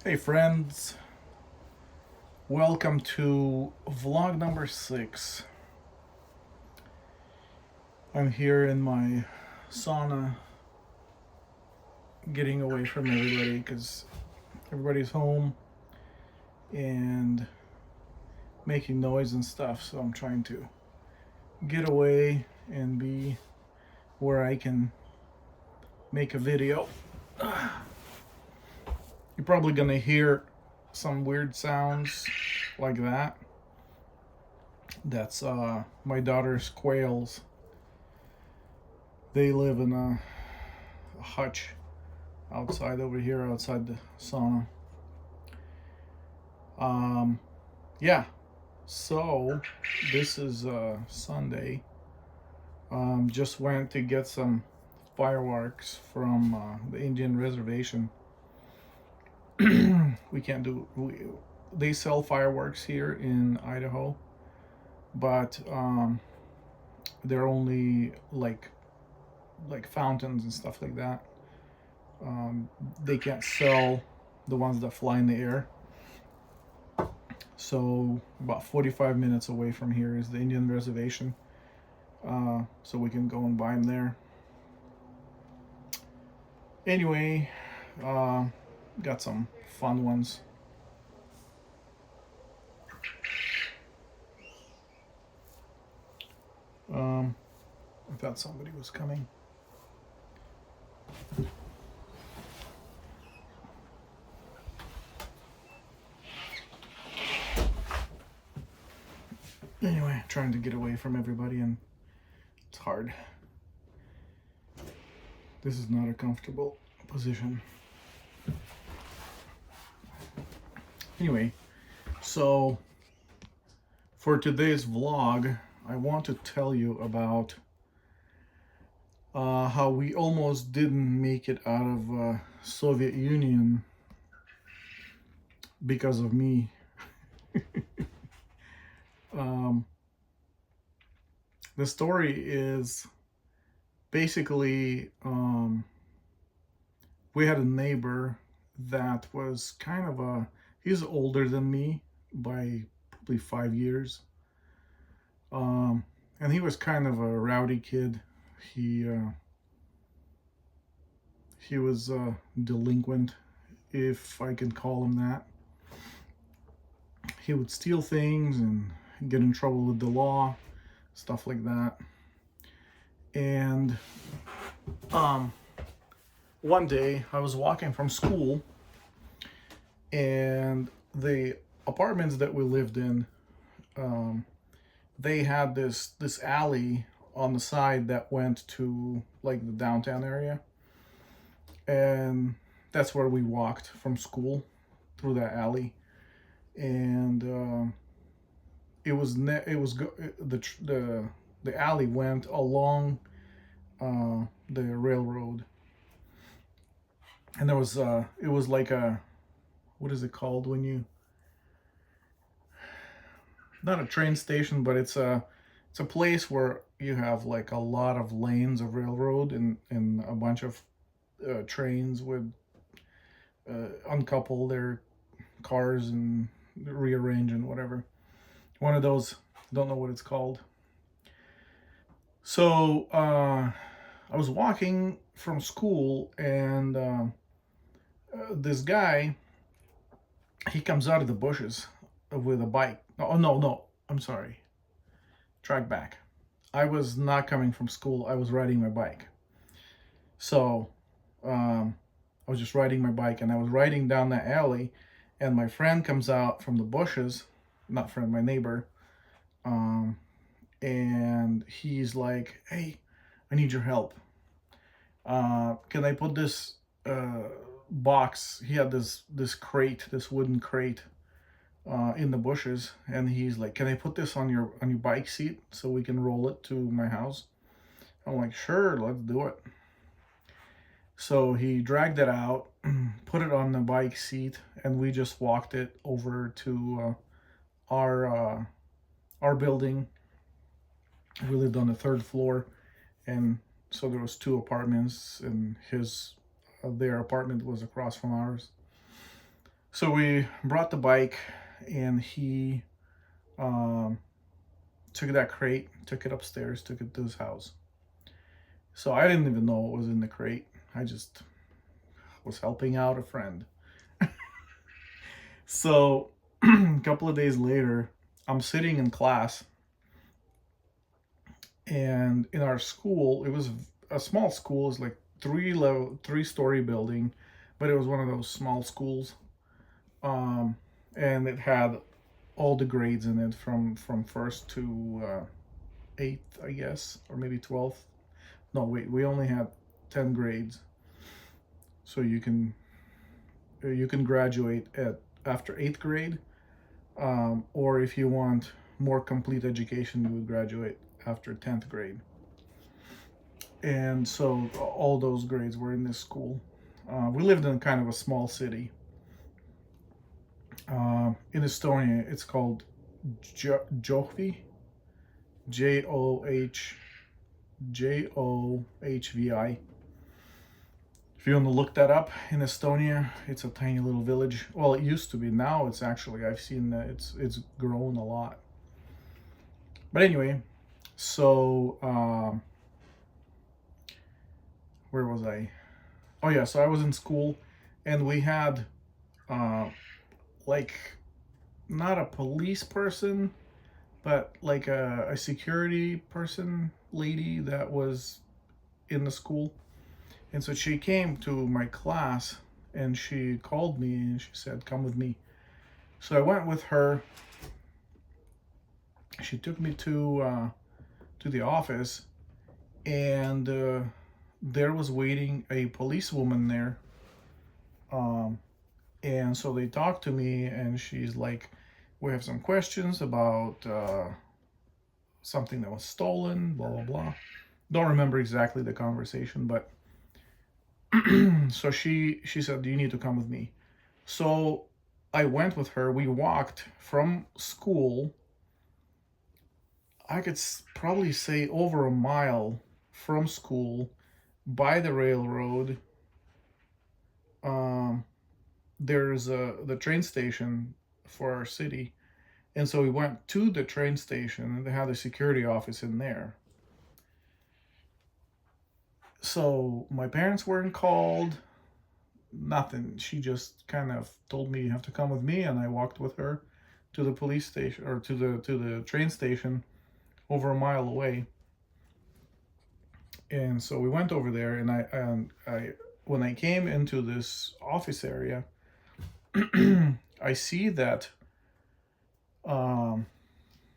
Hey friends, welcome to vlog number 6. I'm here in my sauna getting away from everybody because everybody's home and making noise and stuff, so I'm trying to get away and be where I can make a video. You're probably gonna hear some weird sounds like that. That's my daughter's quails. They live in a hutch outside over here, outside the sauna. Um, yeah, so this is Sunday. Just went to get some fireworks from the Indian reservation. We can't do. They sell fireworks here in Idaho, but they're only like fountains and stuff like that. They can't sell the ones that fly in the air. So about 45 minutes away from here is the Indian reservation. So we can go and buy them there. Anyway, got some fun ones. I thought somebody was coming. Anyway, trying to get away from everybody, and it's hard. This is not a comfortable position. Anyway, so for today's vlog, I want to tell you about how we almost didn't make it out of Soviet Union because of me. The story is basically we had a neighbor that was kind of he's older than me by probably 5 years. And he was kind of a rowdy kid. He was delinquent, if I can call him that. He would steal things and get in trouble with the law, stuff like that. And one day I was walking from school, and the apartments that we lived in, they had this alley on the side that went to like the downtown area, and that's where we walked from school, through that alley. And the alley went along the railroad, and there was it was like a, what is it called when you, not a train station, but it's a place where you have like a lot of lanes of railroad, and a bunch of trains would uncouple their cars and rearrange and whatever. One of those, don't know what it's called. So I was walking from school, and this guy, he comes out of the bushes with a bike. Oh, no, I'm sorry. Track back. I was not coming from school. I was riding my bike. So I was just riding my bike, and I was riding down that alley, and my friend comes out from the bushes, not friend, my neighbor, and he's like, "Hey, I need your help. Can I put this box?" He had this crate, this wooden crate, in the bushes, and he's like, "Can I put this on your bike seat so we can roll it to my house?" I'm like, "Sure, let's do it." So he dragged it out, put it on the bike seat, and we just walked it over to our building. We lived on the third floor, and so there was two apartments, and their apartment was across from ours. So we brought the bike, and he um, took that crate, took it upstairs, took it to his house. So I didn't even know what was in the crate. I just was helping out a friend. So a couple of days later, I'm sitting in class, and in our school, it was a small school. It's like 3-story building, but it was one of those small schools. Um, and it had all the grades in it from first to eighth, I guess, or maybe 12th. No, wait, we only had 10 grades, so you can graduate at after eighth grade, or if you want more complete education, you would graduate after 10th grade. And so all those grades were in this school. We lived in kind of a small city. In Estonia, it's called Johvi, Johvi. If you want to look that up, in Estonia, it's a tiny little village. Well, it used to be. Now it's actually, I've seen that it's grown a lot. But anyway, so where was I? Oh yeah, so I was in school, and we had uh, like not a police person, but like a security person lady that was in the school. And so she came to my class, and she called me and she said, "Come with me." So I went with her. She took me to the office, and there was waiting a policewoman there. Um, and so they talked to me, and she's like, "We have some questions about something that was stolen, blah, blah, blah." Don't remember exactly the conversation, but so she said, "You need to come with me." So I went with her. We walked from school, I could probably say over a mile from school, by the railroad. Um, there's the train station for our city. And so we went to the train station, and they had a security office in there. So my parents weren't called, nothing. She just kind of told me, "You have to come with me," and I walked with her to the police station, or to the train station over a mile away. And so we went over there, and I when I came into this office area, I see that um,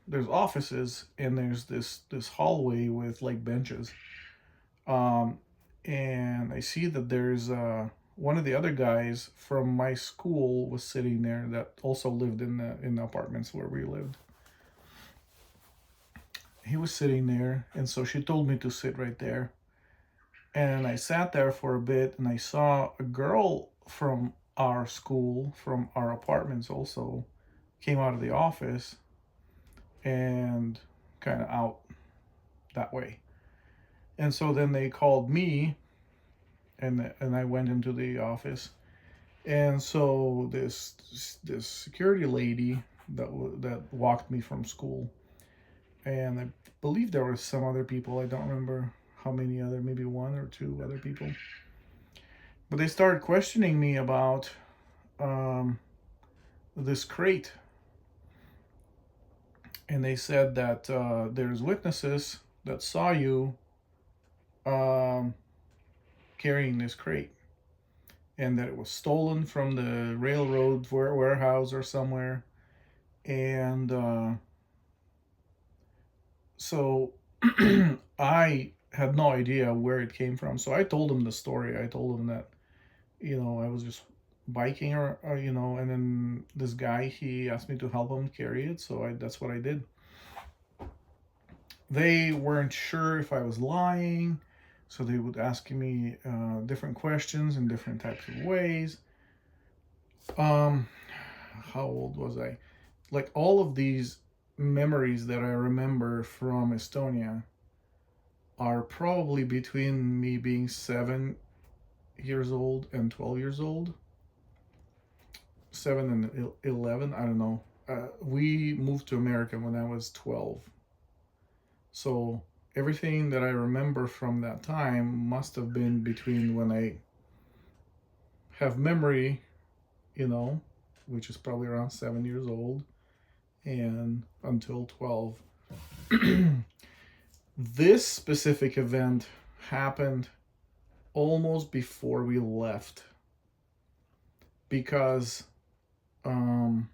there's offices, and there's this hallway with like benches. Um, and I see that there's one of the other guys from my school was sitting there that also lived in the apartments where we lived. He was sitting there, and so she told me to sit right there. And I sat there for a bit, and I saw a girl from our school, from our apartments also, came out of the office and kind of out that way. And so then they called me, and I went into the office. And so this security lady that walked me from school, and I believe there were some other people. I don't remember how many other, maybe one or two other people. But they started questioning me about um, this crate, and they said that there's witnesses that saw you um, carrying this crate, and that it was stolen from the railroad warehouse or somewhere. And so I had no idea where it came from. So I told him the story. I told him that, I was just biking, or and then this guy, he asked me to help him carry it. So that's what I did. They weren't sure if I was lying. So they would ask me different questions in different types of ways. Um, how old was I? Like all of these memories that I remember from Estonia are probably between me being 7 years old and 12 years old. 7 and 11, I don't know. We moved to America when I was 12. So everything that I remember from that time must have been between when I have memory, you know, which is probably around 7 years old, and until 12. This specific event happened almost before we left because um,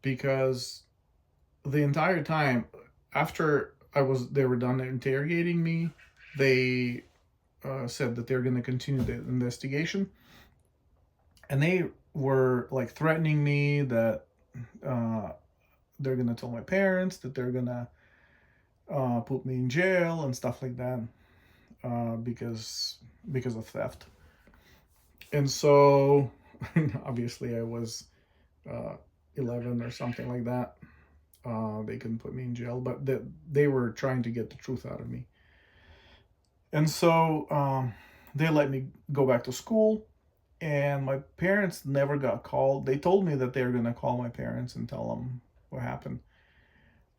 because the entire time after they were done interrogating me, they said that they're going to continue the investigation, and they were like threatening me that uh, they're going to tell my parents, that they're going to put me in jail and stuff like that, because of theft. And so obviously I was uh, 11 or something like that. They couldn't put me in jail, but they were trying to get the truth out of me. And so they let me go back to school, and my parents never got called. They told me that they were going to call my parents and tell them what happened.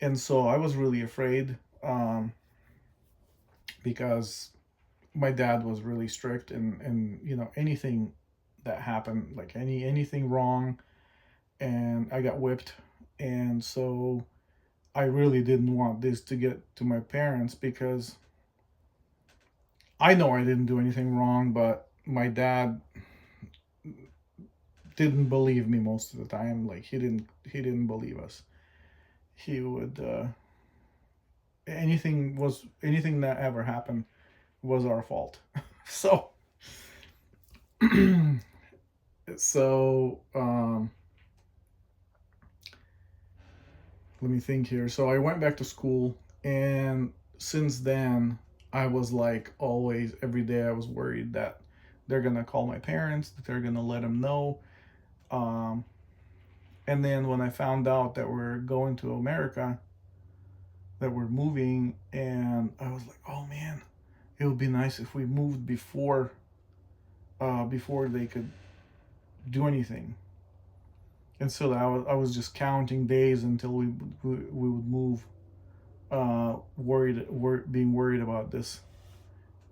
And so I was really afraid, because my dad was really strict, and anything that happened, like anything wrong, and I got whipped. And so I really didn't want this to get to my parents, because I know I didn't do anything wrong, but my dad didn't believe me most of the time. Like he didn't believe us. He would anything that ever happened was our fault. So so let me think here. So I went back to school, and since then I was like always every day I was worried that they're gonna call my parents, that they're gonna let them know. Um, and then when I found out that we're going to America, that we're moving, and I was like, oh man, it would be nice if we moved before they could do anything. And so I was just counting days until we would move, being worried about this.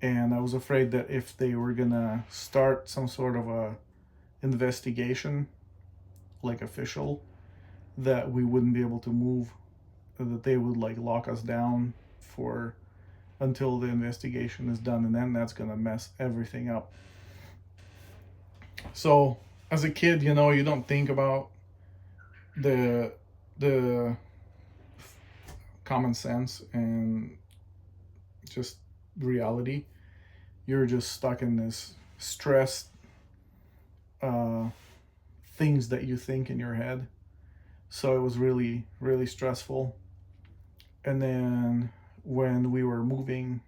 And I was afraid that if they were gonna start some sort of a investigation, like official, that we wouldn't be able to move, that they would like lock us down for until the investigation is done, and then that's gonna mess everything up. So as a kid, you don't think about the the common sense and just reality. You're just stuck in this stress, uh, things that you think in your head. So it was really, really stressful. And then when we were moving,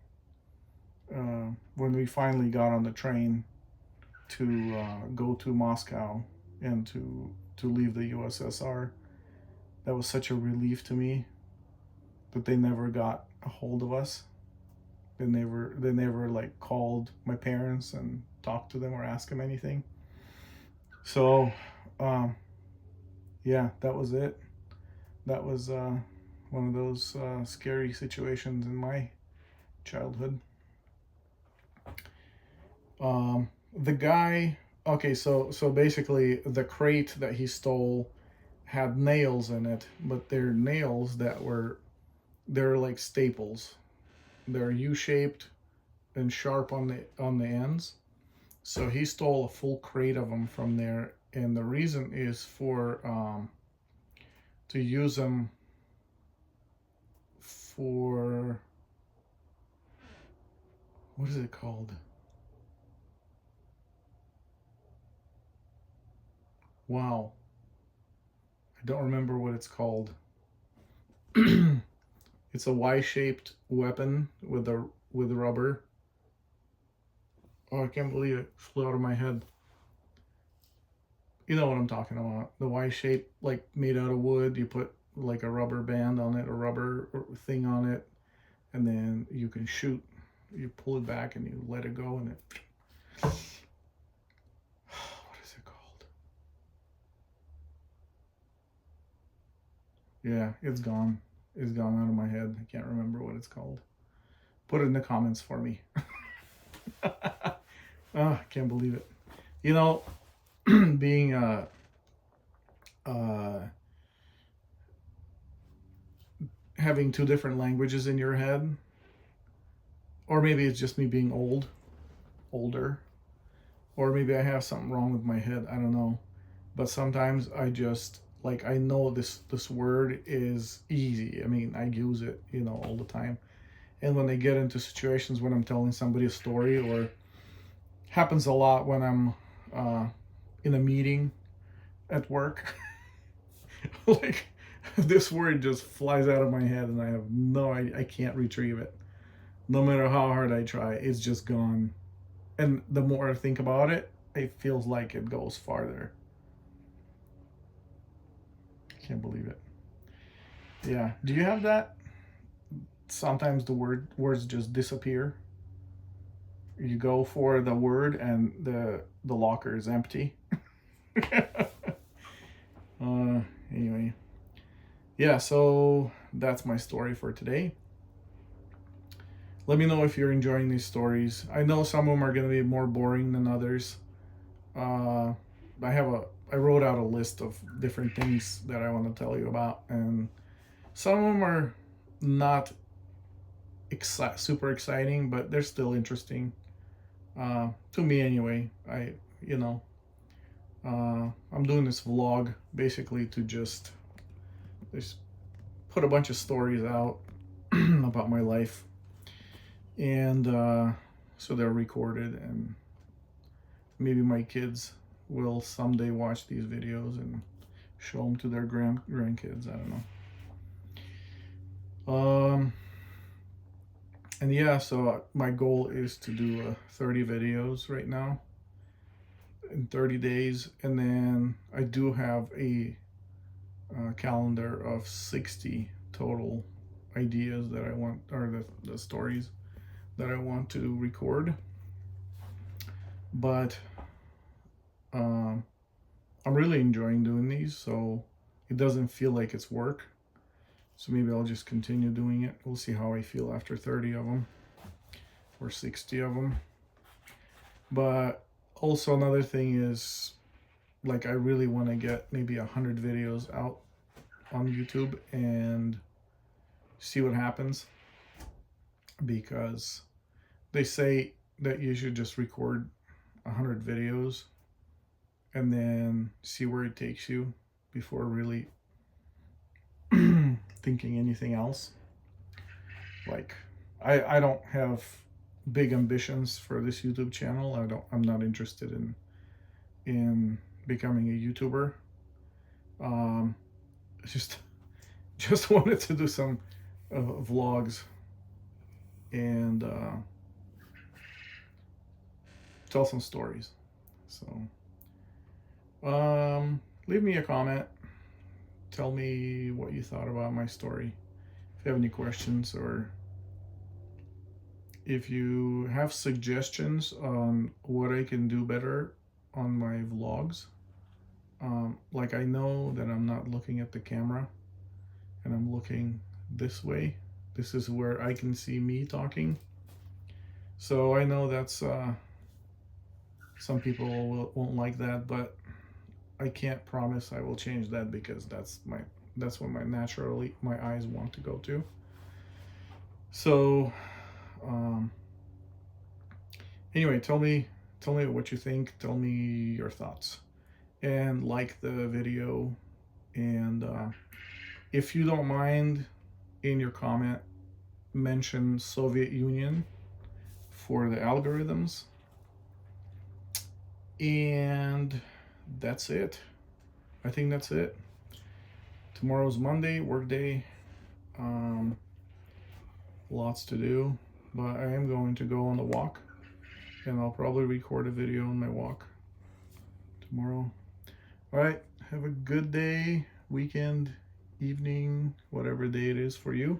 when we finally got on the train to go to Moscow and to leave the USSR, that was such a relief to me that they never got a hold of us. They never like called my parents and talked to them or asked them anything. So um, yeah, that was it. That was one of those scary situations in my childhood. The guy, okay, so basically the crate that he stole had nails in it, but they're nails they're like staples. They're U-shaped and sharp on the ends. So he stole a full crate of them from there, and the reason is for to use them for, what is it called? Wow, I don't remember what it's called. It's a Y-shaped weapon with rubber. Oh, I can't believe it flew out of my head. You know what I'm talking about. The Y shape, like made out of wood. You put like a rubber band on it, a rubber thing on it, and then you can shoot. You pull it back and you let it go, and it. What is it called? Yeah, it's gone. It's gone out of my head. I can't remember what it's called. Put it in the comments for me. Oh, I can't believe it. You know, being uh, having two different languages in your head, or maybe it's just me being older, or maybe I have something wrong with my head. I don't know. But sometimes I just like I know this word is easy. I mean, I use it, all the time. And when I get into situations when I'm telling somebody a story, or happens a lot when I'm uh, in a meeting at work, like this word just flies out of my head, and I have I can't retrieve it. No matter how hard I try, it's just gone. And the more I think about it, it feels like it goes farther. Can't believe it. Yeah. Do you have that? Sometimes the words just disappear. You go for the word and the locker is empty. Anyway, yeah. So that's my story for today. Let me know if you're enjoying these stories. I know some of them are going to be more boring than others. Uh, I wrote out a list of different things that I want to tell you about, and some of them are not super exciting, but they're still interesting to me anyway. You know, I'm doing this vlog basically to just put a bunch of stories out about my life, and so they're recorded, and maybe my kids will someday watch these videos and show them to their grandkids. I don't know. And yeah, so my goal is to do 30 videos right now in 30 days, and then I do have a calendar of 60 total ideas that I want, or the stories that I want to record. But I'm really enjoying doing these, so it doesn't feel like it's work. So maybe I'll just continue doing it. We'll see how I feel after 30 of them or 60 of them. But also another thing is, like, I really want to get maybe 100 videos out on YouTube and see what happens, because they say that you should just record 100 videos and then see where it takes you before really thinking anything else. Like, I don't have big ambitions for this YouTube channel. I'm not interested in becoming a YouTuber. Just wanted to do some vlogs and tell some stories. So leave me a comment. Tell me what you thought about my story. If you have any questions, or if you have suggestions on what I can do better on my vlogs. Like, I know that I'm not looking at the camera and I'm looking this way. This is where I can see me talking. So I know that's some people won't like that, but I can't promise I will change that, because that's what my eyes want to go to. So anyway, tell me what you think. Tell me your thoughts, and like the video. And if you don't mind, in your comment, mention Soviet Union for the algorithms. And that's it. I think that's it. Tomorrow's Monday, work day. Lots to do, but I am going to go on the walk, and I'll probably record a video on my walk tomorrow. All right, have a good day, weekend, evening, whatever day it is for you,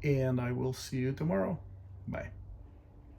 and I will see you tomorrow. Bye.